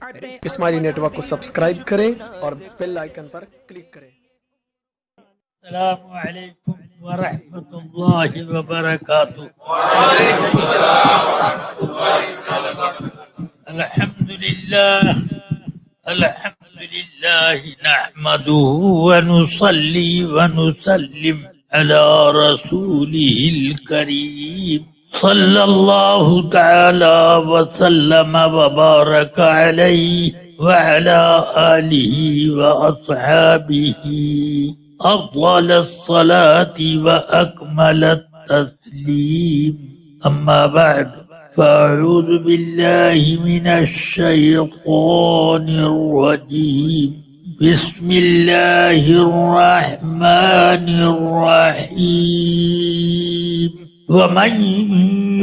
اسماعیلی net work کو subscribe کریں اور بیل آئیکن پر کلک کریں۔ السلام علیکم ورحمۃ اللہ وبرکاتہ۔ الحمد للہ نحمده ونصلي ونسلم على رسوله الكريم صلی اللہ تعالی وسلم وبارک علیہ وعلى آلہ وأصحابہ أفضل الصلاة وأكمل التسليم، أما بعد فأعوذ بالله من الشيطان الرجيم، بسم الله الرحمن الرحيم، ومن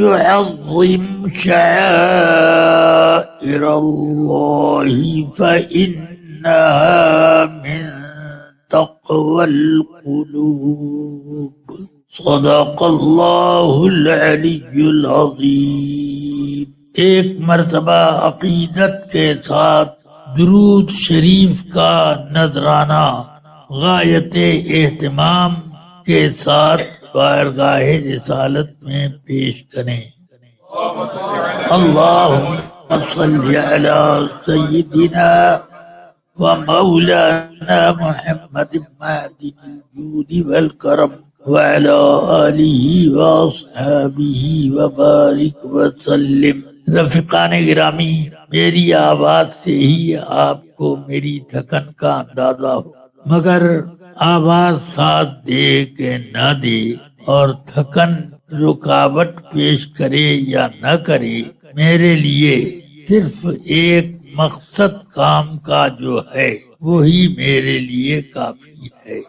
يعظم شعائر الله فإنها من تقوى القلوب، صدق اللہ العلی العظیم۔ ایک مرتبہ عقیدت کے ساتھ درود شریف کا نذرانہ غایت اہتمام کے ساتھ بارگاہ رسالت میں پیش کریں۔ اللہم صلی علی سیدنا ومولانا محمد معدن الجود والکرم وعلى آلہ واصحابہ وبارک وسلم۔ رفیقان گرامی، میری آواز سے ہی آپ کو میری تھکن کا اندازہ ہو، مگر آواز ساتھ دے کہ نہ دے اور تھکن رکاوٹ پیش کرے یا نہ کرے، میرے لیے صرف ایک مقصد کام کا جو ہے وہی میرے لیے کافی ہے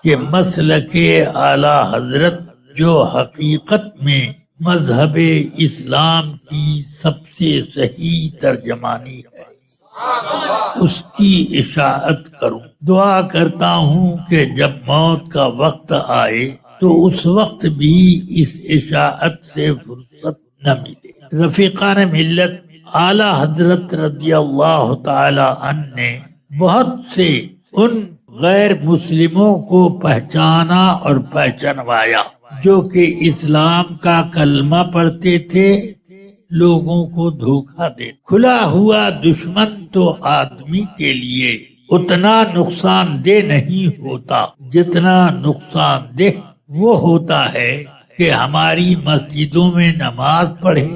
کہ مسلک اعلی حضرت جو حقیقت میں مذہب اسلام کی سب سے صحیح ترجمانی ہے، اس کی اشاعت کروں۔ دعا کرتا ہوں کہ جب موت کا وقت آئے تو اس وقت بھی اس اشاعت سے فرصت نہ ملے۔ رفیقان ملت، اعلی حضرت رضی اللہ تعالی عنہ نے بہت سے ان غیر مسلموں کو پہچانا اور پہچانوایا جو کہ اسلام کا کلمہ پڑھتے تھے، لوگوں کو دھوکہ دے۔ کھلا ہوا دشمن تو آدمی کے لیے اتنا نقصان دہ نہیں ہوتا جتنا نقصان دہ وہ ہوتا ہے کہ ہماری مسجدوں میں نماز پڑھے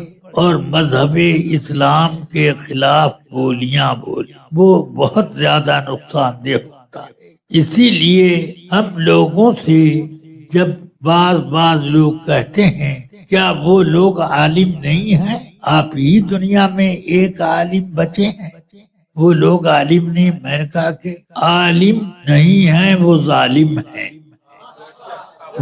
اور مذہب اسلام کے خلاف بولیاں بولے، وہ بہت زیادہ نقصان دہ ہوتا ہے۔ اسی لیے ہم لوگوں سے جب بعض لوگ کہتے ہیں کیا وہ لوگ عالم نہیں ہیں، آپ ہی دنیا میں ایک عالم بچے ہیں، وہ لوگ عالم نہیں، میں نے کہا کہ عالم نہیں ہیں، وہ ظالم ہیں۔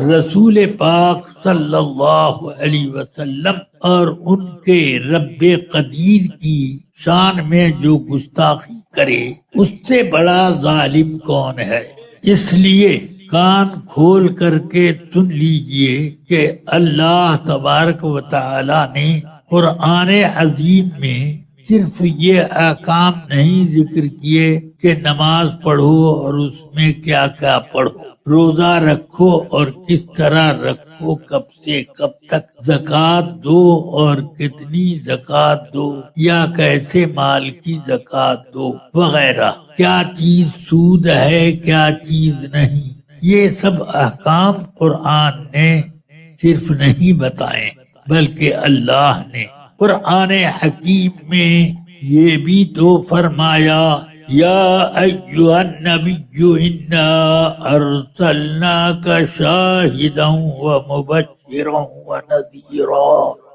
رسول پاک صلی اللہ علیہ وسلم اور ان کے رب قدیر کی شان میں جو گستاخی کرے اس سے بڑا ظالم کون ہے؟ اس لیے کان کھول کر کے سن لیجئے کہ اللہ تبارک و تعالی نے قرآن عظیم میں صرف یہ احکام نہیں ذکر کیے کہ نماز پڑھو اور اس میں کیا کیا پڑھو، روزہ رکھو اور کس طرح رکھو، کب سے کب تک زکوٰۃ دو اور کتنی زکوٰۃ دو یا کیسے مال کی زکوٰۃ دو وغیرہ، کیا چیز سود ہے کیا چیز نہیں، یہ سب احکام قرآن نے صرف نہیں بتائے بلکہ اللہ نے قرآن حکیم میں یہ بھی تو فرمایا، یا ایھا النبی انا ارسلناک شاہدا ومبشرا ونذیرا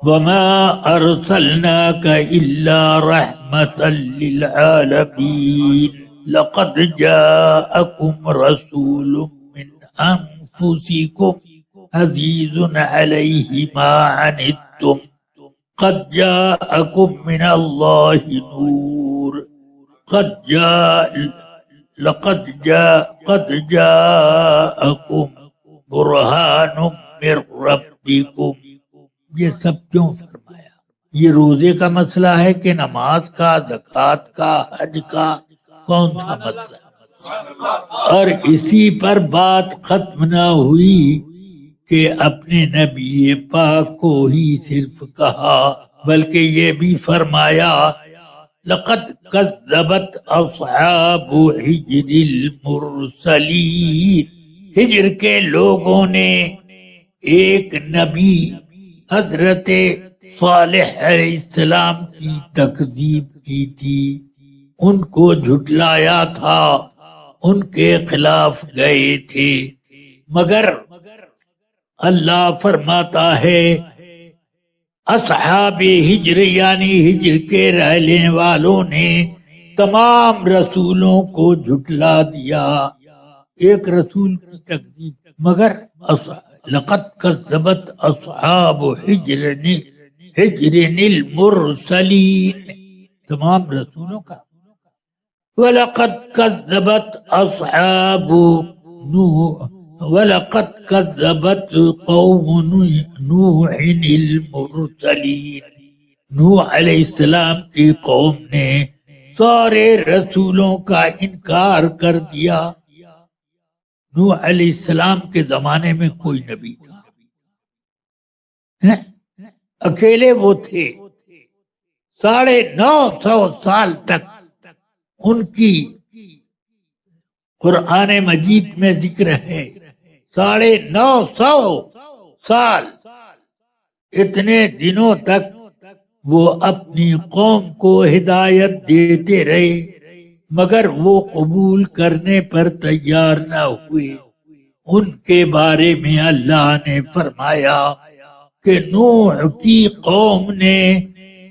وما ارسلناک الا رحمتا للعالمین، لقد جاءکم رسول من انفسکم عزیز علیہ ما عنتم قد جاءکم من اللہ نور قد جاءکم برہان من ربکم۔ یہ سب کیوں فرمایا؟ یہ روزے کا مسئلہ ہے کہ نماز کا، زکوٰۃ کا، حج کا؟ کون سا مسئلہ؟ اور اسی پر بات ختم نہ ہوئی کہ اپنے نبی پاک کو ہی صرف کہا، بلکہ یہ بھی فرمایا لقد کذبت اصحاب حجر المرسلین، ہجر کے لوگوں نے ایک نبی حضرت صالح علیہ السلام کی تکذیب کی تھی، ان کو جھٹلایا تھا، ان کے خلاف گئے تھے، مگر اللہ فرماتا ہے اصحاب ہجر یعنی ہجر کے رہنے والوں نے تمام رسولوں کو جھٹلا دیا، ایک رسول کی تکذیب، مگر لقد کذبت اصحاب حجر المرسلین، تمام رسولوں کا، وَلَقَدْ كَذَّبَتْ أَصْحَابُ نُوحٍ وَلَقَدْ كَذَّبَتْ قَوْمُ نُوحٍ الْمُرْسَلِينَ، نوح علیہ السلام کی قوم نے سارے رسولوں کا انکار کر دیا۔ نوح علیہ السلام کے زمانے میں کوئی نبی تھا؟ اکیلے وہ تھے، 950 سال تک ان کی قرآن مجید میں ذکر ہے، 950 سال، اتنے دنوں تک وہ اپنی قوم کو ہدایت دیتے رہے، مگر وہ قبول کرنے پر تیار نہ ہوئے۔ ان کے بارے میں اللہ نے فرمایا کہ نوح کی قوم نے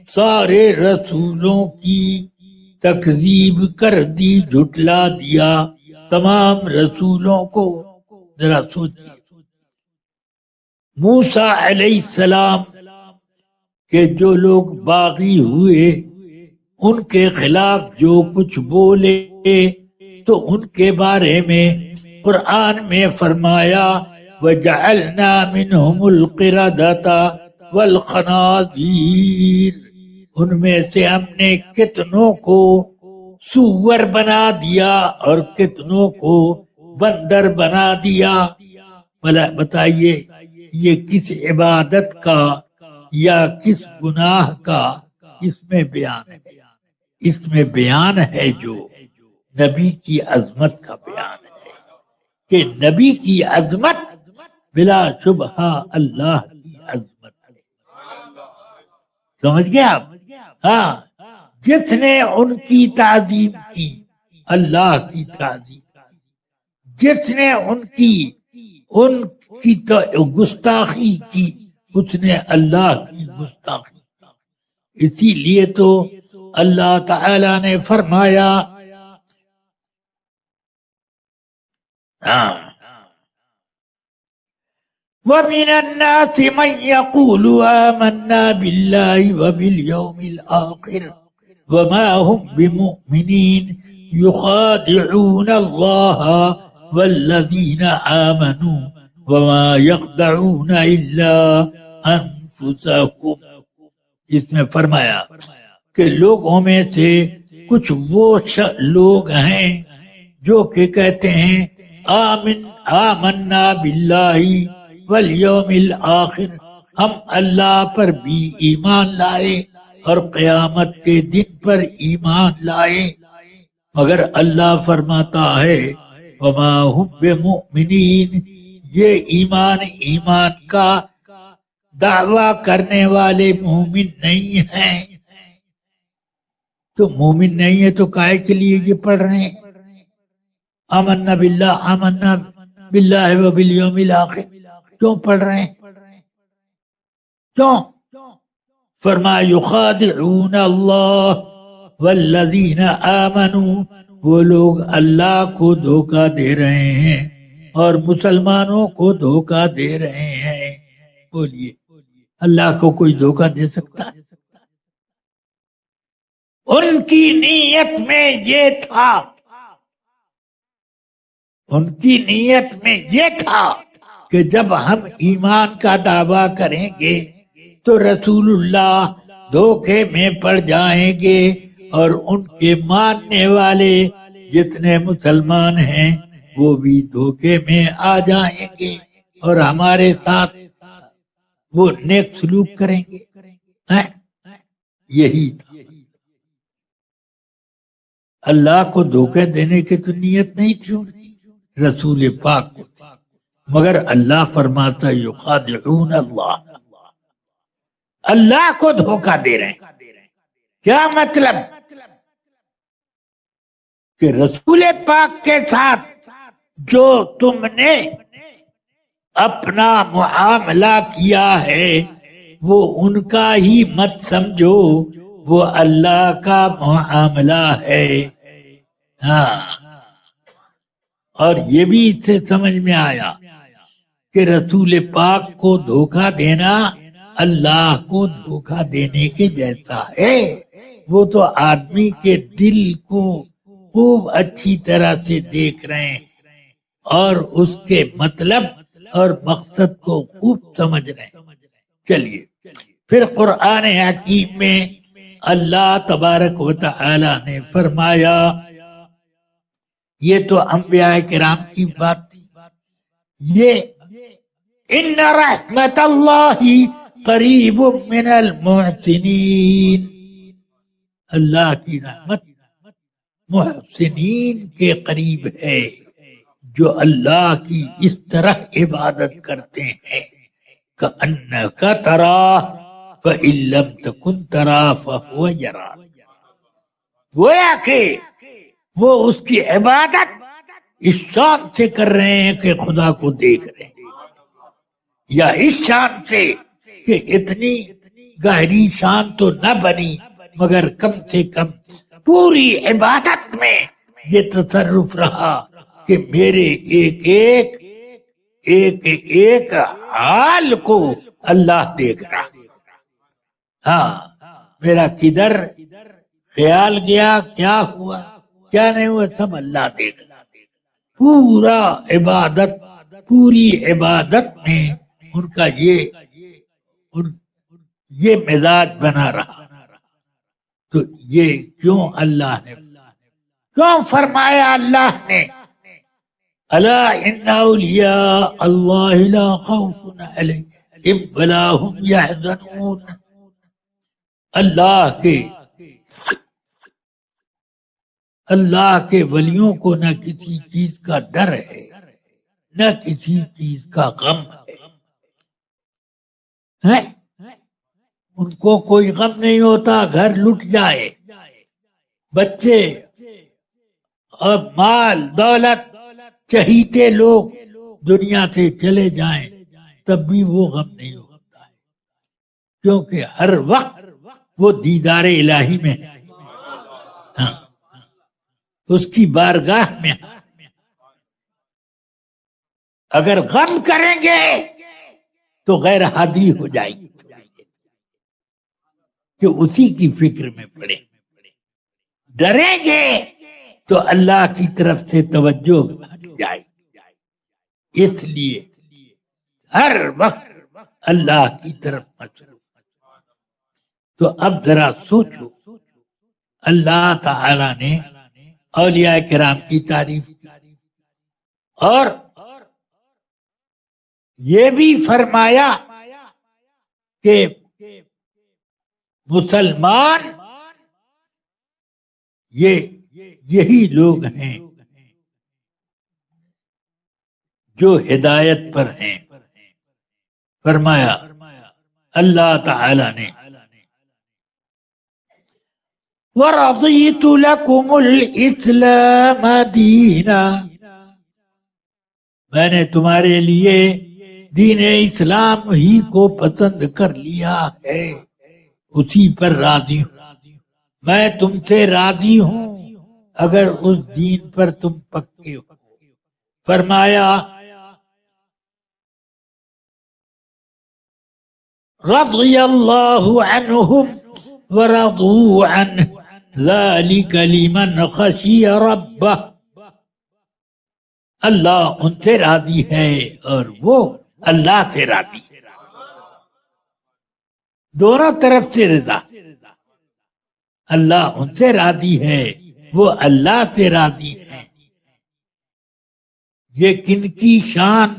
سارے رسولوں کی تکذیب کر دی، جھٹلا دیا تمام رسولوں کو۔ ذرا سوچیے، موسیٰ علیہ السلام کے جو لوگ باغی ہوئے، ان کے خلاف جو کچھ بولے تو ان کے بارے میں قرآن میں فرمایا وَجَعَلْنَا مِنْهُمُ الْقِرَدَةَ وَالْخَنَازِيرَ، ان میں سے ہم نے کتنوں کو سور بنا دیا اور کتنوں کو بندر بنا دیا۔ بھلا بتائیے یہ کس عبادت کا یا کس گناہ کا اس میں بیان ہے؟ اس میں بیان ہے جو نبی کی عظمت کا بیان ہے، کہ نبی کی عظمت بلا شبہ اللہ کی عظمت ہے۔ سمجھ گئے آپ؟ ہاں، جس نے ان کی تعظیم کی اللہ کی تعظیم، جس نے ان کی گستاخی کی اس نے اللہ کی گستاخی کی۔ اسی لیے تو اللہ تعالی نے فرمایا وَمِنَ النَّاسِ مَن يَقُولُ آمَنَّا بِاللَّهِ وَبِالْيَوْمِ الْآخِرِ وَمَا هُمْ بِمُؤْمِنِينَ يُخَادِعُونَ اللَّهَ وَالَّذِينَ آمَنُوا وَمَا يَخْدَعُونَ إِلَّا أَنفُسَهُمْ۔ اس میں فرمایا کہ لوگوں میں سے کچھ وہ لوگ ہیں جو کہ کہتے ہیں آمنا باللہ والیوم الآخر، ہم اللہ پر بھی ایمان لائے اور قیامت کے دن پر ایمان لائے، مگر اللہ فرماتا ہے وما ہم بمؤمنین، یہ ایمان کا دعویٰ کرنے والے مومن نہیں ہیں۔ تو مومن نہیں ہے تو کائے کے لیے یہ پڑھ رہے ہیں آمنا باللہ و بالیوم الآخر؟ کیوں پڑھ رہے ہیں؟ کیوں؟ فرمایا یخادعون اللہ والذین آمنوا، وہ لوگ اللہ کو دھوکہ دے رہے ہیں اور مسلمانوں کو دھوکہ دے رہے ہیں۔ بولیے اللہ کو کوئی دھوکہ دے سکتا ہے؟ ان کی نیت میں یہ تھا، ان کی نیت میں یہ تھا کہ جب ہم ایمان کا دعویٰ کریں گے تو رسول اللہ دھوکے میں پڑ جائیں گے اور ان کے ماننے والے جتنے مسلمان ہیں وہ بھی دھوکے میں آ جائیں گے اور ہمارے ساتھ وہ نیک سلوک کریں گے. یہی تھا. اللہ کو دھوکے دینے کی تو نیت نہیں تھی ان کی، رسول پاک کو تھی. مگر اللہ فرماتا یخادعون اللہ، اللہ کو دھوکہ دے رہے ہیں. کیا مطلب؟ کہ رسول پاک کے ساتھ جو تم نے اپنا معاملہ کیا ہے وہ ان کا ہی مت سمجھو، وہ اللہ کا معاملہ ہے. ہاں، اور یہ بھی اس سے سمجھ میں آیا کہ رسول پاک کو دھوکہ دینا اللہ کو دھوکہ دینے کے جیسا ہے. وہ تو آدمی کے دل کو خوب اچھی طرح سے دیکھ رہے ہیں اور اس کے مطلب اور مقصد کو خوب سمجھ رہے ہیں. چلیے پھر قرآن حکیم میں اللہ تبارک و تعالی نے فرمایا، یہ تو انبیاء کرام کی بات تھی، یہ ان رحمت اللہ قریب من المحسنین، اللہ کی رحمت محسنین کے قریب ہے جو اللہ کی اس طرح عبادت کرتے ہیں کأنک تراہ فإن لم تکن تراہ فہو یراک. گویا کہ وہ اس کی عبادت اس شان سے کر رہے ہیں کہ خدا کو دیکھ رہے ہیں، یا اس شان سے کہ اتنی گہری شان تو نہ بنی مگر کم سے کم پوری عبادت میں یہ تصرف رہا کہ میرے ایک حال کو اللہ دیکھ رہا. ہاں، میرا کدھر خیال گیا، کیا ہوا کیا نہیں ہوا، سب اللہ دیکھ رہا. پورا عبادت، پوری عبادت میں ان کا یہ مزاج بنا رہا. تو یہ کیوں اللہ نے کیوں فرمایا اللہ نے الا ان اولیاء اللہ لا خوف علیہم ولا هم يحزنون. اللہ کے ولیوں کو نہ کسی چیز کا ڈر ہے نہ کسی چیز کا غم ہے. ان کو کوئی غم نہیں ہوتا گھر لٹ جائے، بچے اور مال دولت چہیتے لوگ دنیا سے چلے جائیں تب بھی وہ غم نہیں ہوتا ہے، کیونکہ ہر وقت وہ دیدار الہی میں ہے. ہاں، اس کی بارگاہ میں. اگر غم کریں گے تو غیر حاضری ہو جائے گی کہ اسی کی فکر میں پڑے. ڈریں گے تو اللہ کی طرف سے توجہ ہٹ جائے گی، اس لیے ہر وقت اللہ کی طرف مصروف. تو اب ذرا سوچو، اللہ تعالی نے اولیاء کرام کی تعریف کی اور یہ بھی فرمایا کہ مسلمان یہی لوگ ہیں جو ہدایت پر ہیں. فرمایا اللہ تعالی نے وَرَضِيتُ لَكُمُ الْإِسْلَامَ دِينًا، میں نے تمہارے لیے دین اسلام ہی کو پسند کر لیا ہے، اسی پر راضی ہوں. میں تم سے راضی ہوں اگر اس دین پر تم پکے ہو. فرمایا رضی اللہ عنہم ورضوا عنہ ذلک لمن خشی ربہ. اللہ ان سے راضی ہے اور وہ اللہ سے راضی ہے. دونوں طرف سے رضا. اللہ ان سے راضی ہے، وہ اللہ سے راضی ہیں۔ یہ کن کی شان؟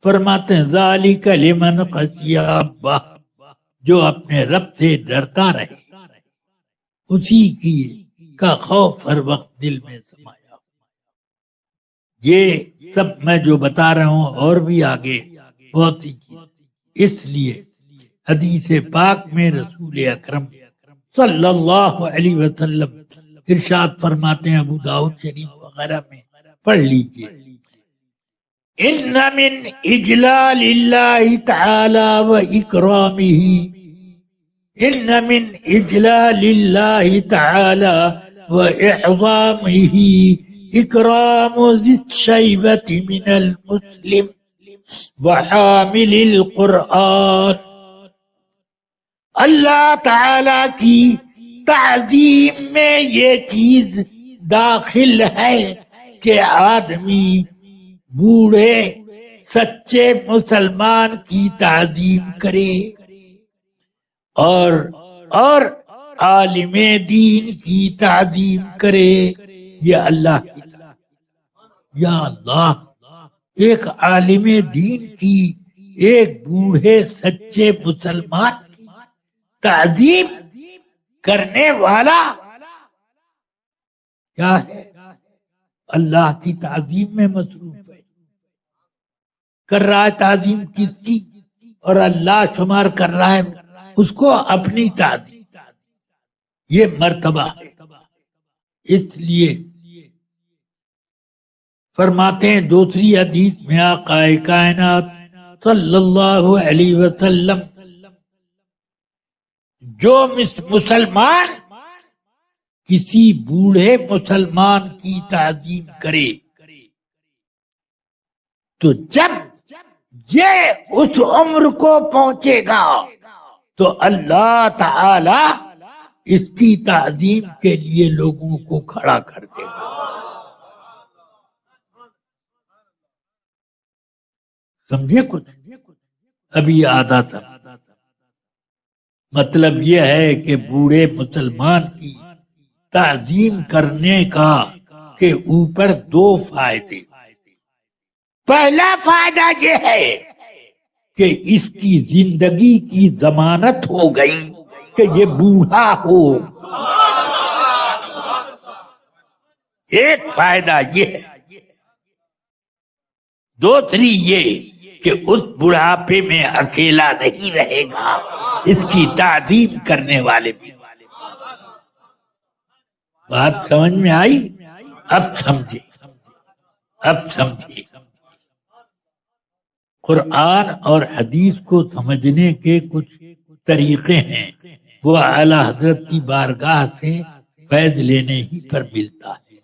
فرماتے ہیں ذالک لمن خشی ربہ، جو اپنے رب سے ڈرتا رہے، اسی کی کا خوف ہر وقت دل میں سمایا۔ یہ سب میں جو بتا رہا ہوں اور بھی آگے بہت سی چیز، اس لیے حدیث پاک میں رسول اکرم صلی اللہ علیہ وسلم ارشاد فرماتے ہیں، ابو داؤد شریف وغیرہ میں پڑھ لیجئے، ان من اجلال اللہ تعالی و اکرامہ، ان من اجلال اللہ تعالی و اعظامہ اکرام ذی الشیبۃ من المسلم وحامل القرآن۔ اللہ تعالی کی تعظیم میں یہ چیز داخل ہے کہ آدمی بوڑھے سچے مسلمان کی تعظیم کرے اور عالم دین کی تعظیم کرے۔ یہ اللہ کی، یا اللہ، ایک عالم دین کی، ایک بوڑھے سچے مسلمان کی تعظیم کرنے والا کیا ہے؟ اللہ کی تعظیم میں مصروف ہے، کر رہا ہے تعظیم کس کی؟ اور اللہ شمار کر رہا ہے اس کو اپنی تعظیم، یہ مرتبہ ہے۔ اس لیے فرماتے ہیں دوسری حدیث میں آقا کائنات صلی اللہ علیہ وسلم، جو مسلمان کسی بوڑھے مسلمان کی تعظیم کرے تو جب یہ اس عمر کو پہنچے گا تو اللہ تعالی اس کی تعظیم کے لیے لوگوں کو کھڑا کر دے گا۔ سمجھے کچھ؟ ابھی آدھا تھا، مطلب یہ ہے کہ بوڑھے مسلمان کی تعظیم کرنے کا کے اوپر دو فائدے۔ پہلا فائدہ یہ ہے کہ اس کی زندگی کی ضمانت ہو گئی کہ یہ بوڑھا ہو۔ ایک فائدہ یہ ہے، دوسری یہ کہ اس بڑھاپے میں اکیلا نہیں رہے گا، اس کی تعظیم کرنے والے بھی۔ بات سمجھ میں آئی؟ اب سمجھے، اب سمجھے۔ قرآن اور حدیث کو سمجھنے کے کچھ طریقے ہیں، وہ اعلی حضرت کی بارگاہ سے فیض لینے ہی پر ملتا ہے۔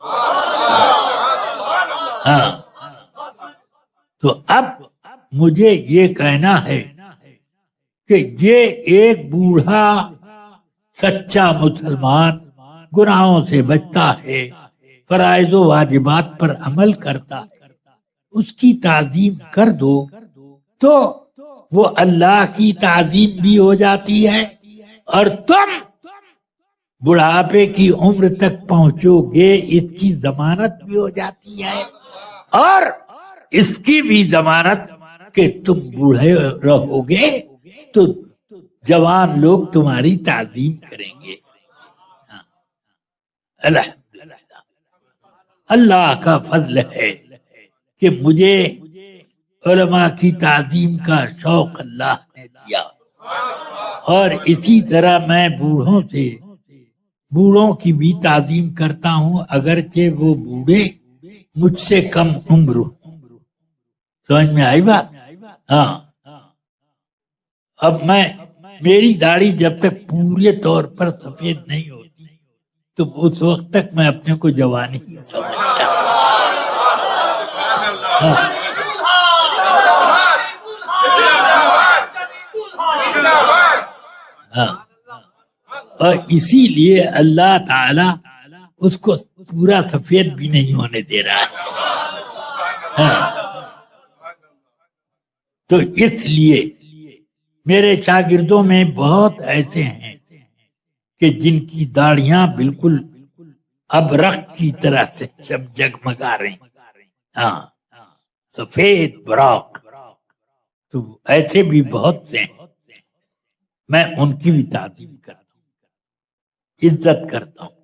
ہاں، تو اب مجھے یہ کہنا ہے کہ یہ ایک بوڑھا سچا مسلمان گناہوں سے بچتا ہے، فرائض و واجبات پر عمل کرتا ہے، اس کی تعظیم کر دو تو وہ اللہ کی تعظیم بھی ہو جاتی ہے، اور تم بڑھاپے کی عمر تک پہنچو گے اس کی ضمانت بھی ہو جاتی ہے، اور اس کی بھی ضمانت کہ تم بوڑھے رہو گے تو جوان لوگ تمہاری تعظیم کریں گے۔ اللہ کا فضل ہے کہ مجھے علماء کی تعظیم کا شوق اللہ نے دیا، اور اسی طرح میں بوڑھوں کی بھی تعظیم کرتا ہوں، اگرچہ وہ بوڑھے مجھ سے کم عمر ہو۔ سمجھ میں آئی بات؟ ہاں، اب میری داڑھی جب تک پورے طور پر سفید نہیں ہوتی تو اس وقت تک میں اپنے کو جوانی ہی سمجھتا ہوں۔ اور اسی لیے اللہ تعالی اس کو پورا سفید بھی نہیں ہونے دے رہا ہے۔ تو اس لیے میرے شاگردوں میں بہت ایسے ہیں کہ جن کی داڑیاں بالکل ابرق کی طرح سے جگمگا رہی، ہاں سفید براق، تو ایسے بھی بہت سے ہیں، میں ان کی بھی تعظیم کرتا ہوں، عزت کرتا ہوں۔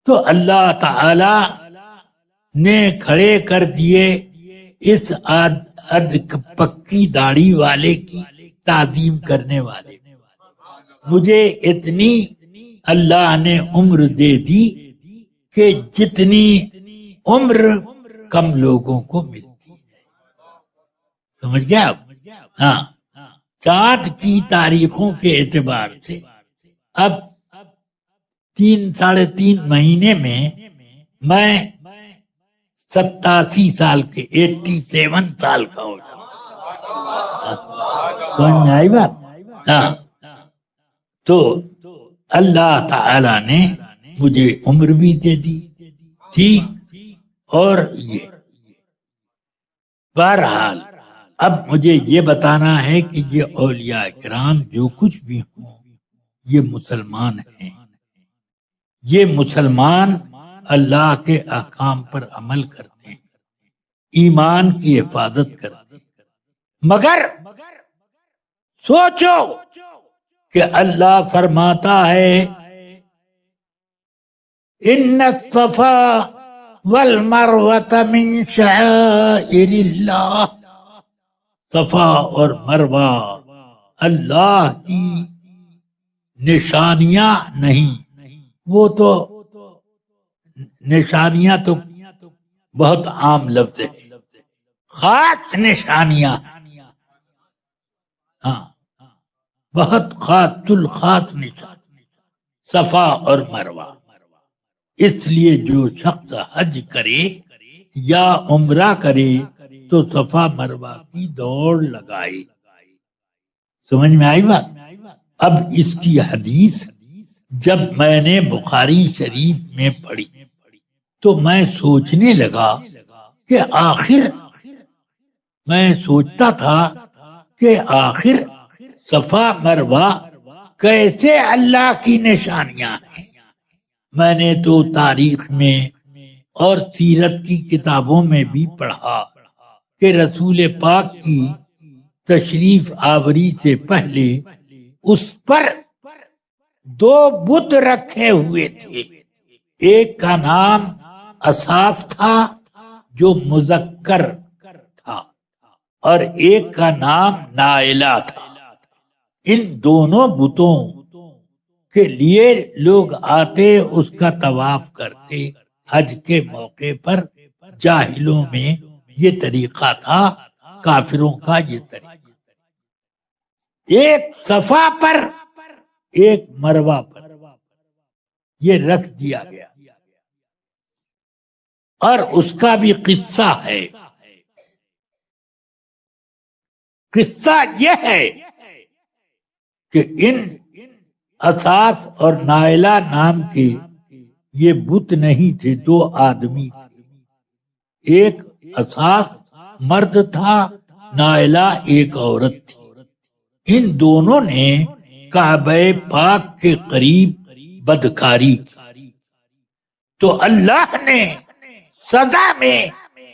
تو اللہ تعالی نے کھڑے کر دیے اس پکی داڑھی والے کی تعظیم کرنے والے۔ مجھے اتنی اللہ نے عمر دے دی کہ جتنی عمر کم لوگوں کو ملتی ہے، سمجھ گیا آپ؟ ہاں، چاند کی تاریخوں کے اعتبار سے اب 3-3.5 مہینے میں 87 سال کے 87 سال کا ہو جاتا، سمجھ میں آئی بات؟ ہاں، تو اللہ تعالی نے مجھے عمر بھی دے دی، ٹھیک، اور یہ بہرحال اب مجھے یہ بتانا ہے کہ یہ اولیاء کرام جو کچھ بھی ہوں یہ مسلمان ہیں، یہ مسلمان اللہ کے احکام پر عمل کرتے ہیں، ایمان کی حفاظت کرتے ہیں، مگر سوچو کہ اللہ فرماتا ہے ان الصفا والمروۃ من شعائر اللہ، صفا اور مروہ اللہ کی نشانیاں نہیں، وہ تو نشانیاں تو بہت عام لفظ ہے، خاص نشانیاں، ہاں بہت خاص الخاص نشان صفا اور مروہ۔ اس لیے جو شخص حج کرے یا عمرہ کرے تو صفا مروہ کی دوڑ لگائے، سمجھ میں آئی بات؟ اب اس کی حدیث جب میں نے بخاری شریف میں پڑھی تو میں سوچنے لگا کہ آخر میں سوچتا تھا کہ آخر صفا مروہ کیسے اللہ کی نشانیاں ہیں۔ میں نے تو تاریخ میں اور سیرت کی کتابوں میں بھی پڑھا کہ رسول پاک کی تشریف آوری سے پہلے اس پر 2 بت رکھے ہوئے تھے، ایک کا نام اصاف تھا جو مذکر تھا اور ایک کا نام نائلہ تھا۔ ان دونوں بتوں کے لیے لوگ آتے، اس کا طواف کرتے حج کے موقع پر۔ جاہلوں میں یہ طریقہ تھا، کافروں کا یہ طریقہ، ایک صفا پر ایک مروہ پر یہ رکھ دیا گیا، اور اس کا بھی قصہ ہے۔ قصہ یہ ہے کہ ان اصاف اور نائلہ نام کے یہ بت نہیں تھے، 2 آدمی تھے، ایک اصاف مرد تھا، نائلہ ایک عورت تھی۔ ان دونوں نے کعبہ پاک کے قریب بدکاری کی تو اللہ نے سزا میں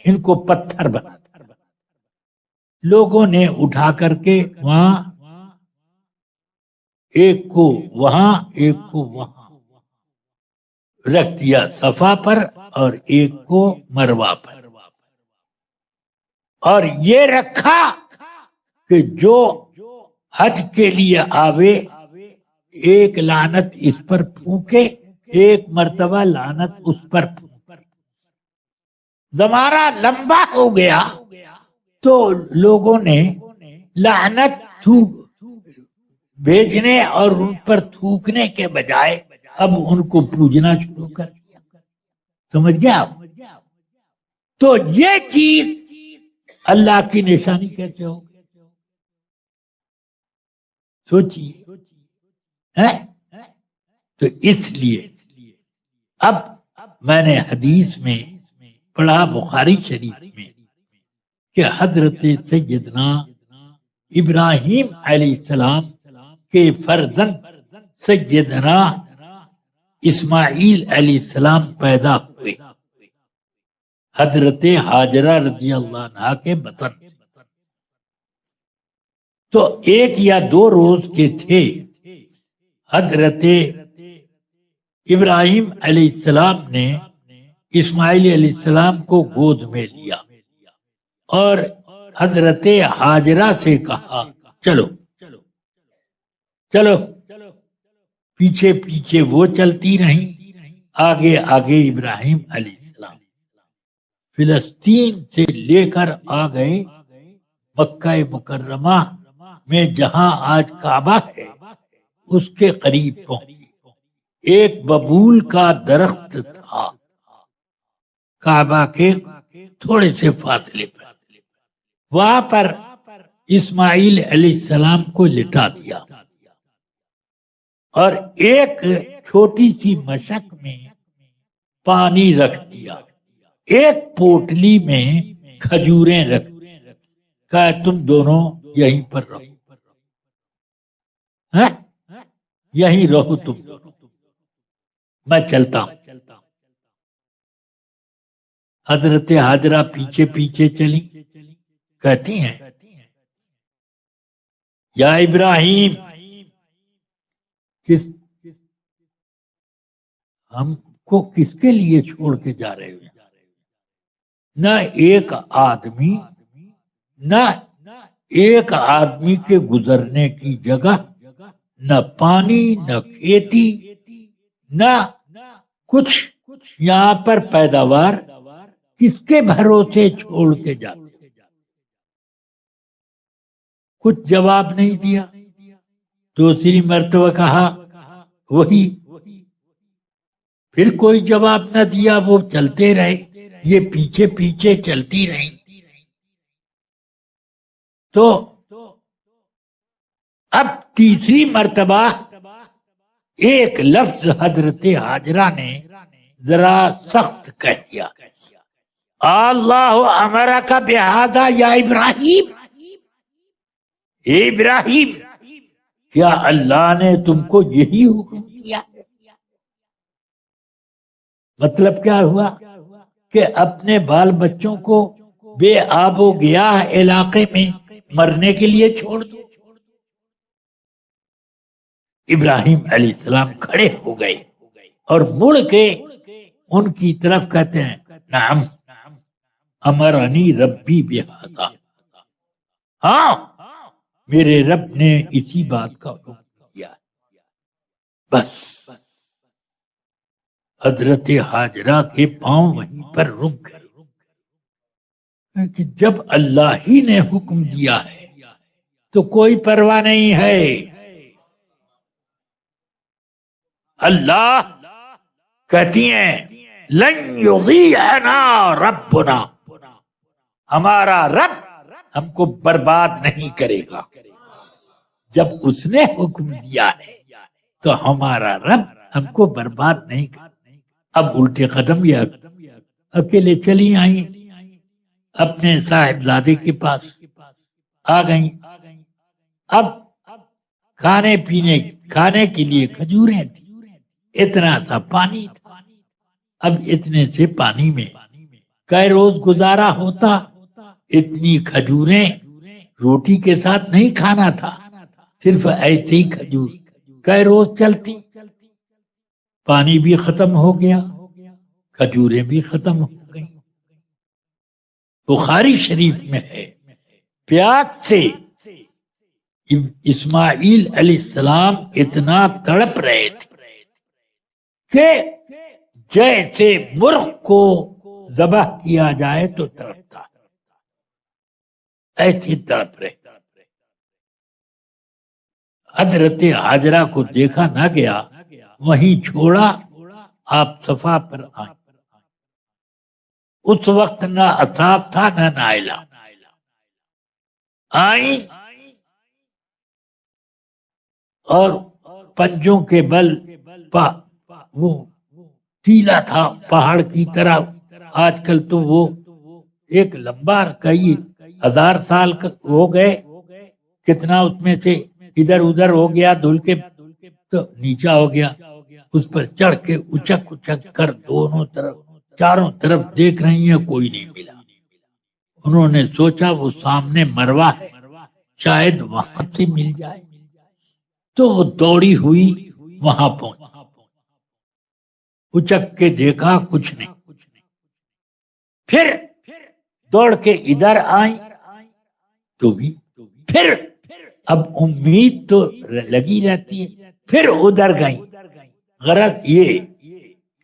ان کو پتھر بنا دیا۔ لوگوں نے اٹھا کر کے وہاں ایک کو وہاں ایک کو وہاں رکھ دیا، صفا پر اور ایک کو مروہ پر، اور یہ رکھا کہ جو حج کے لیے آوے ایک لعنت اس پر پھونکے، ایک مرتبہ لعنت اس پر پھونکے۔ زمانہ لمبا ہو گیا تو لوگوں نے لعنت بھیجنے اور ان پر تھوکنے کے بجائے اب ان کو پوجنا شروع کر دیا، سمجھ گیا آپ؟ تو یہ چیز اللہ کی نشانی کیسے ہو؟ سوچیے، تو اس لیے اب میں نے حدیث میں پڑھا بخاری شریف میں کہ حضرت سیدنا ابراہیم علیہ السلام کے فرزند سیدنا اسماعیل علیہ السلام پیدا ہوئے حضرت ہاجرہ رضی اللہ عنہا کے بطن. تو 1 یا 2 روز کے تھے. حضرت ابراہیم علیہ السلام نے اسماعیل علیہ السلام کو گود میں لیا اور حضرت ہاجرہ سے کہا چلو چلو. پیچھے پیچھے وہ چلتی رہیں، آگے آگے ابراہیم علیہ السلام. فلسطین سے لے کر آ گئے مکہ مکرمہ میں جہاں آج کعبہ ہے، اس کے قریب پہنچے. ایک ببول کا درخت تھا کعبہ کے تھوڑے سے فاصلے پر. وہاں پر اسماعیل علیہ السلام کو لٹا دیا اور ایک چھوٹی سی مشک میں پانی رکھ دیا. ایک پوٹلی میں کھجوریں رکھ کہا تم دونوں یہیں پر رہو، یہیں رہو تم دونوں، میں چلتا ہوں. حضرت ہاجرہ پیچھے پیچھے چلی. کہتی ہیں یا ابراہیم، ہم کو کس کے لیے چھوڑ کے جا رہے ہو؟ نہ ایک آدمی کے گزرنے کی جگہ، نہ پانی، نہ کھیتی، نہ کچھ یہاں پر پیداوار، کس کے بھروسے چھوڑ کے جاتے؟ کچھ جواب نہیں دیا. دوسری مرتبہ کہا وہی، پھر کوئی جواب نہ دیا. وہ چلتے رہے، یہ پیچھے پیچھے چلتی رہی. تو اب تیسری مرتبہ ایک لفظ حضرت ہاجرہ نے ذرا سخت کہہ دیا، اللہ امرک بہذا یا ابراہیم. اے ابراہیم، کیا اللہ نے تم کو یہی حکم دیا؟ مطلب کیا ہوا کہ اپنے بال بچوں کو بے آب و گیاہ علاقے میں مرنے کے لیے چھوڑ دو. ابراہیم علیہ السلام کھڑے ہو گئے اور مڑ کے ان کی طرف کہتے ہیں نعم امرنی ربی بہذا، ہاں میرے رب نے اسی بات کا حکم کیا. بس حضرت ہاجرہ کے پاؤں وہیں پر رک گئے کہ جب اللہ ہی نے حکم دیا ہے تو کوئی پرواہ نہیں ہے. اللہ کہتی ہیں لن یضیعنا ربنا، ہمارا رب ہم کو برباد نہیں کرے گا. جب اس نے حکم دیا ہے تو ہمارا رب ہم کو برباد نہیں کرے. اب الٹے قدم یا اکیلے چلی آئیں، اپنے صاحبزادے کے پاس آ گئیں. اب کھانے کے لیے کھجوریں تھی، اتنا سا پانی تھا. اب اتنے سے پانی میں کئی روز گزارا ہوتا. اتنی کھجوریں روٹی کے ساتھ نہیں کھانا تھا، صرف ایسے ہی کھجور کئی روز چلتی. پانی بھی ختم ہو گیا، کھجوریں بھی ختم ہو گئی. بخاری شریف میں ہے پیاس سے اسماعیل علیہ السلام اتنا تڑپ رہے تھے کہ جیسے مرغ کو ذبح کیا جائے تو تڑپتا، ایسی تڑپ رہے. حضرت ہاجرہ کو دیکھا نہ گیا، وہیں چھوڑا. آپ صفا پر آئے. اس وقت نہ اصحاب تھا نہ نائلہ. آئیں اور پنجوں کے بل وہ ٹیلا تھا پہاڑ کی طرح. آج کل تو وہ ایک لمبا کئی 1000 سال ہو گئے، کتنا اس میں سے ادھر ادھر ہو گیا دھل کے. تو نیچا ہو گیا، اس پر چڑھ کے اچک اچک کر دونوں طرف چاروں طرف دیکھ رہی ہیں، کوئی نہیں ملا۔ انہوں نے سوچا وہ سامنے مروہ ہے، شاید وقت سے مل جائے، تو وہ دوڑی ہوئی وہاں پہنچ، اچک کے دیکھا کچھ نہیں، پھر دوڑ کے ادھر آئی تو بھی پھر اب امید تو لگی رہتی ہے، پھر ادھر گئی۔ غرض یہ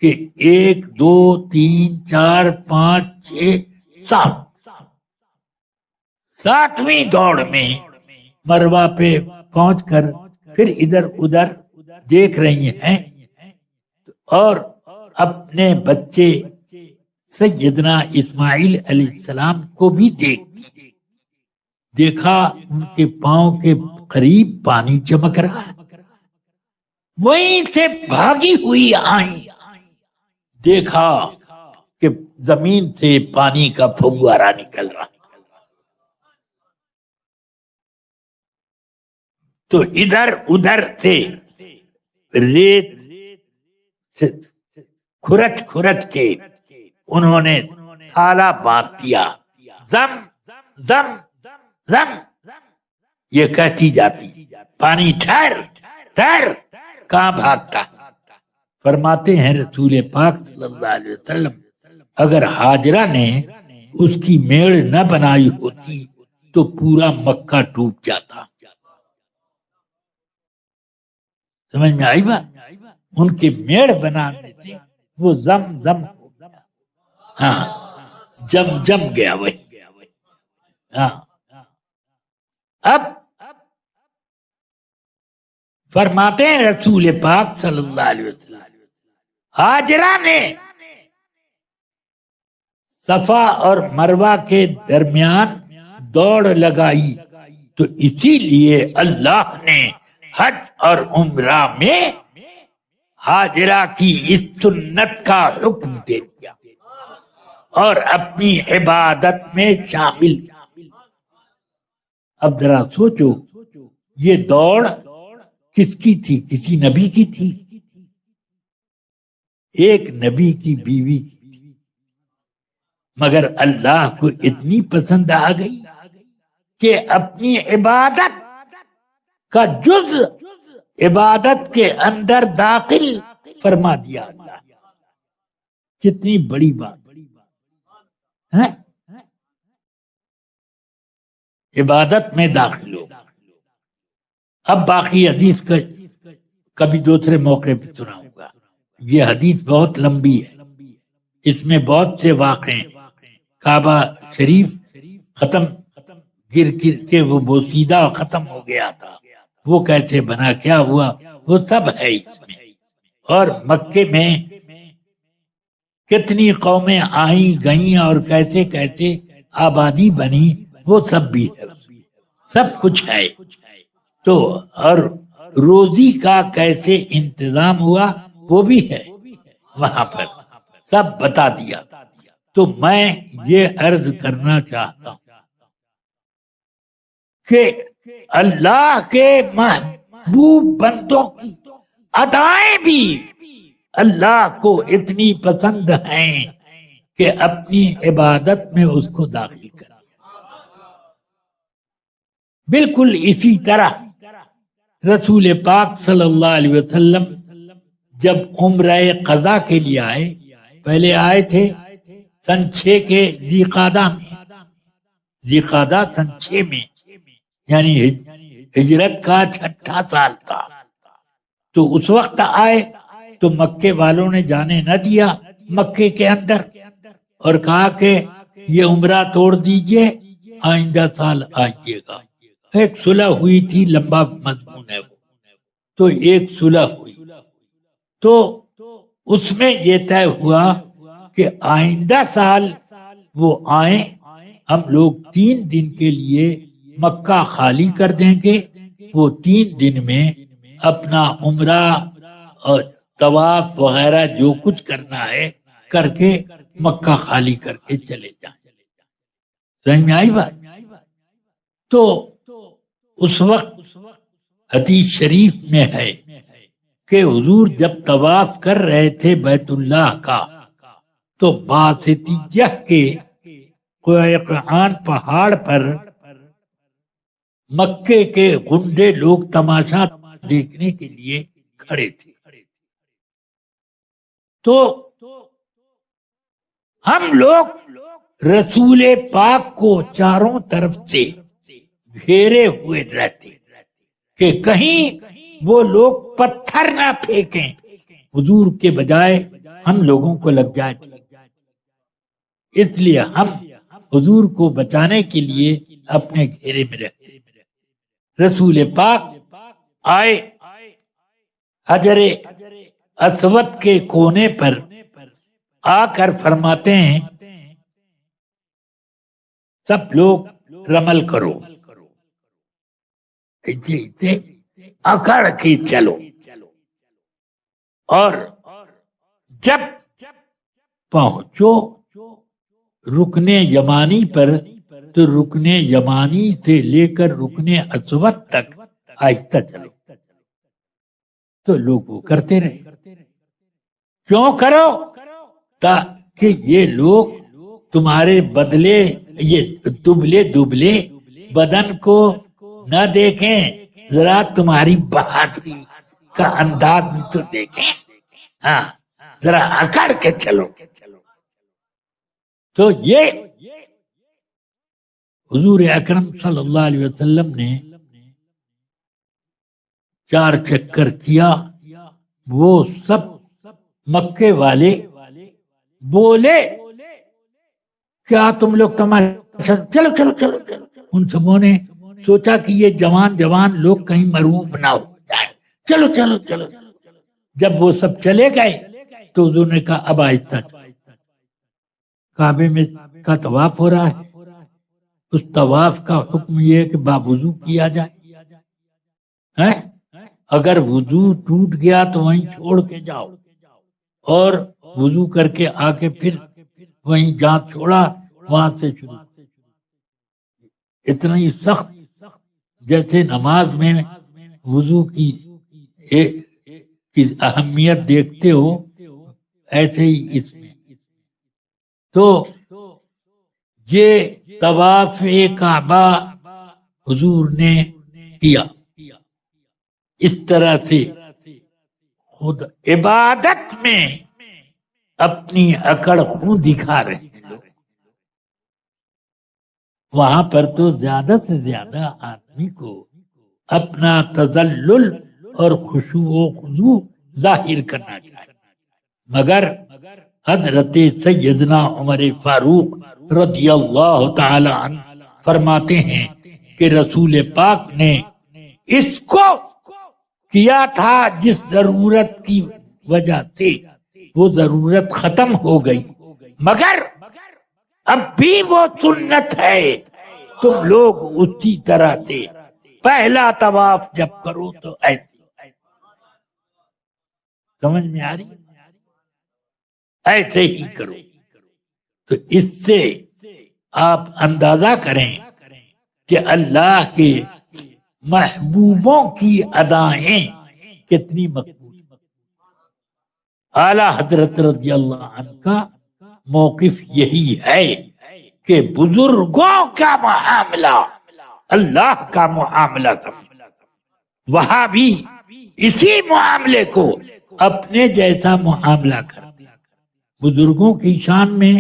کہ 1 2 3 4 5 6 7 7ویں دوڑ میں مروہ پہ پہنچ کر پھر ادھر ادھر دیکھ رہی ہیں اور اپنے بچے سیدنا اسماعیل علیہ السلام کو بھی دیکھا ان کے پاؤں کے قریب پانی چمک رہا ہے، وہیں سے بھاگی ہوئی آئی، دیکھا کہ زمین سے پانی کا پھوارا نکل رہا، تو ادھر ادھر سے ریت کھرچ کھرچ کے انہوں نے تھالا باندھ دیا، زم زم زم، یہ کہتی جاتی پانی ٹھہر ٹھہر، کہاں بھاگتا؟ فرماتے ہیں رسول پاک صلی اللہ علیہ وسلم اگر ہاجرہ نے اس کی میڑ نہ بنائی ہوتی تو پورا مکہ ڈوب جاتا۔ سمجھ میں آئی بات؟ ان کے میڑ بنا دیتے، وہ زم زم ہو گیا، ہاں جم جم گیا وہی۔ ہاں اب فرماتے ہیں رسول پاک صلی اللہ علیہ وسلم ہاجرہ نے صفا اور مروہ کے درمیان دوڑ لگائی، تو اسی لیے اللہ نے حج اور عمرہ میں ہاجرہ کی اس سنت کا حکم دے دیا اور اپنی عبادت میں شامل۔ اب ذرا سوچو یہ دوڑ کس کی تھی؟ کسی نبی کی تھی، ایک نبی کی بیوی کی تھی، مگر اللہ کو اتنی پسند آ گئی کہ اپنی عبادت کا جز عبادت کے اندر داخل فرما دیا اللہ۔ کتنی بڑی بات ہے، عبادت میں داخل ہو۔ اب باقی حدیث کا کبھی دوسرے موقع پہ سناؤں گا، یہ حدیث بہت لمبی ہے، اس میں بہت سے واقعے ہیں۔ کعبہ شریف ختم گر گر کے وہ بوسیدہ ختم ہو گیا تھا، وہ کیسے بنا، کیا ہوا، وہ سب ہے اس میں۔ اور مکے میں کتنی قومیں آئیں گئیں اور کیسے کیسے آبادی بنی، وہ سب بھی ہے، سب کچھ ہے۔ تو اور روزی کا کیسے انتظام ہوا وہ بھی ہے وہاں پر، سب بتا دیا۔ تو میں یہ عرض کرنا چاہتا ہوں کہ اللہ کے محبوب بندوں کی ادائیں بھی اللہ کو اتنی پسند ہیں کہ اپنی عبادت میں اس کو داخل کریں۔ بالکل اسی طرح رسول پاک صلی اللہ علیہ وسلم جب عمرہ قضا کے لیے آئے، پہلے آئے تھے سن 6 کے ذی قعدہ میں، ذی قعدہ سن 6 میں، یعنی ہجرت کا 6واں سال تھا۔ تو اس وقت آئے تو مکے والوں نے جانے نہ دیا مکے کے اندر، اور کہا کہ یہ عمرہ توڑ دیجئے، آئندہ سال آئیے گا۔ ایک صلح ہوئی تھی، لمبا مضمون ہے وہ، تو ایک صلح ہوئی، تو اس میں یہ طے ہوا کہ آئندہ سال وہ آئیں، ہم لوگ 3 دن کے لیے مکہ خالی کر دیں گے، وہ 3 دن میں اپنا عمرہ اور طواف وغیرہ جو کچھ کرنا ہے کر کے مکہ خالی کر کے چلے جائیں۔ سمجھ میں آئی بات؟ تو اس وقت حدیث شریف میں ہے کہ حضور جب طواف کر رہے تھے بیت اللہ کا تو باسطیہ کے قیقعان پہاڑ پر مکے کے گنڈے لوگ تماشا دیکھنے کے لیے کھڑے تھے. تو ہم لوگ رسول پاک کو چاروں طرف سے گھیرے ہوئے رہتے کہ کہیں وہ لوگ پتھر نہ پھینکیں، حضور کے بجائے ہم لوگوں کو لگ جائے. اس لیے ہم حضور کو بچانے کے لیے اپنے گھیرے میں رہتے. رسول پاک آئے حجر اسود کے کونے پر آ کر فرماتے ہیں سب لوگ رمل کرو، اکڑ کے چلو. اور جب پہنچو رکن یمانی پر تو رکن یمانی سے لے کر رکن اسود تک آہستہ چلو. تو لوگ وہ کرتے رہے. کیوں کرو؟ تاکہ یہ لوگ تمہارے بدلے یہ دبلے دبلے بدن کو نہ دیکھیں، ذرا تمہاری بہادری کا انداز بھی تو دیکھیں. ہاں ذرا اکڑ کے چلو. تو یہ حضور اکرم صلی اللہ علیہ وسلم نے 4 چکر کیا. وہ سب مکے والے بولے کیا تم لوگ تماشا، چلو چلو چلو چلو. ان سبوں نے سوچا کہ یہ جوان لوگ کہیں مرعوب نہ ہو جائیں، چلو چلو چلو. جب وہ سب چلے گئے تو حضور نے کہا اب آہستہ. کعبے میں کا طواف ہو رہا ہے، اس طواف کا حکم یہ ہے کہ باوضو کیا جائے. اگر وضو ٹوٹ گیا تو وہیں چھوڑ کے جاؤ، اور وضو کر کے آ کے پھر وہیں جہاں چھوڑا وہاں سے شروع. اتنا ہی سخت جیسے نماز میں وضو کی اہمیت دیکھتے ہو ایسے ہی اس میں. تو یہ طواف کعبہ حضور نے کیا. اس طرح سے خود عبادت میں اپنی اکڑ خوں دکھا رہے ہیں لوگ. وہاں پر تو زیادہ سے زیادہ آدمی کو اپنا تذلل اور خشوع و خضوع ظاہر کرنا چاہیے. مگر حضرت سیدنا عمر فاروق رضی اللہ تعالی عنہ فرماتے ہیں کہ رسول پاک نے اس کو کیا تھا جس ضرورت کی وجہ سے وہ ضرورت ختم ہو گئی، مگر اب بھی وہ سنت ہے. تم لوگ اسی طرح سے پہلا طواف جب کرو تو ایسے. سمجھ میں آ رہی؟ ایسے ہی کرو. تو اس سے آپ اندازہ کریں کہ اللہ کے محبوبوں کی ادائیں کتنی مقبول. اعلی حضرت رضی اللہ عنہ کا موقف یہی ہے کہ بزرگوں کا معاملہ اللہ کا معاملہ سمجھ. وہاں بھی اسی معاملے کو اپنے جیسا معاملہ کرتے. بزرگوں کی شان میں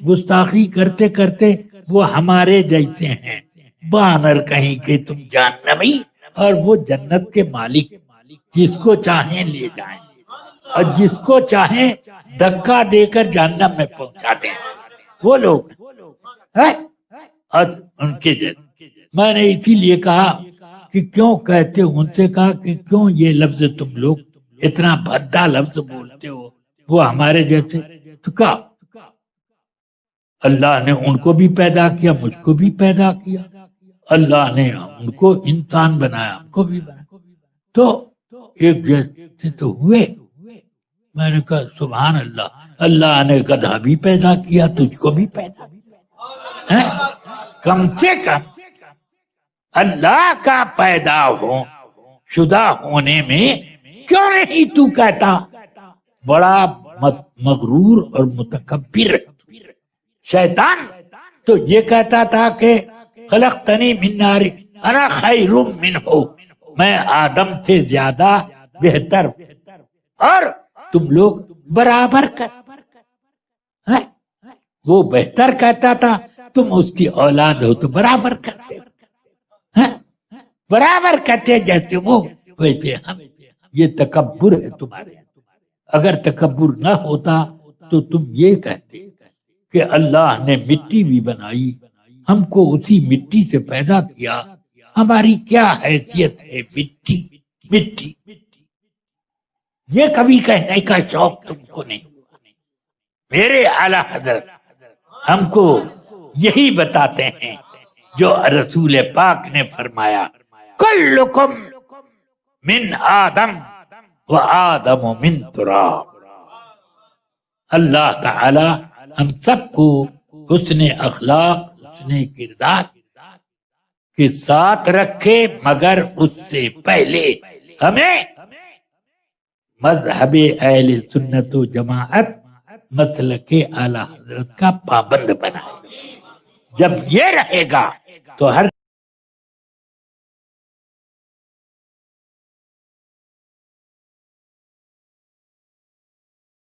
گستاخی کرتے کرتے وہ ہمارے جیسے ہیں، بانر کہیں کہ تم جہنمی، اور وہ جنت کے مالک جس کو چاہیں لے جائیں اور جس کو چاہیں دھکا دے کر جہنم میں پہنچا دیں. وہ لوگ اور ان کے جیسے. میں نے اسی لیے کہا کہ کیوں کہتے ہو، ان سے کہا کہ کیوں یہ لفظ تم لوگ اتنا بھدا لفظ بولتے ہو، وہ ہمارے جیسے. تو کہا اللہ نے ان کو بھی پیدا کیا، مجھ کو بھی پیدا کیا. اللہ نے ان کو انسان بنایا، ہم کو بھی بنایا، تو ایک جیسے تو ہوئے. میں نے کہا سبحان اللہ، اللہ نے گدھا بھی پیدا کیا، تجھ کو بھی پیدا کیا. کم سے کم اللہ کا پیدا ہو شدہ ہونے میں کیوں نہیں تو کہتا بڑا مغرور اور متکبر شیطان تو یہ کہتا تھا کہ خلقتنی من نار انا خیر منہ، میں آدم سے زیادہ بہتر، اور تم لوگ برابر کر، وہ بہتر کہتا تھا، تم اس کی اولاد ہو تو برابر کرتے، برابر کہتے جیسے وہ ویسے ہم۔ یہ تکبر ہے تمہارے، اگر تکبر نہ ہوتا تو تم یہ کہتے کہ اللہ نے مٹی بھی بنائی، ہم کو اسی مٹی سے پیدا کیا، ہماری کیا حیثیت ہے مٹی مٹی۔ یہ کبھی کہنے کا شوق تم کو نہیں۔ میرے اعلی حضرت ہم کو یہی بتاتے ہیں جو رسول پاک نے فرمایا کلکم من آدم و آدم من تراب۔ اللہ تعالی ہم سب کو حسن اخلاق، حسن کردار کے ساتھ رکھے، مگر اس سے پہلے ہمیں مذہب اہل سنت و جماعت مسلک اعلی حضرت کا پابند بنائے۔ جب یہ رہے گا تو ہر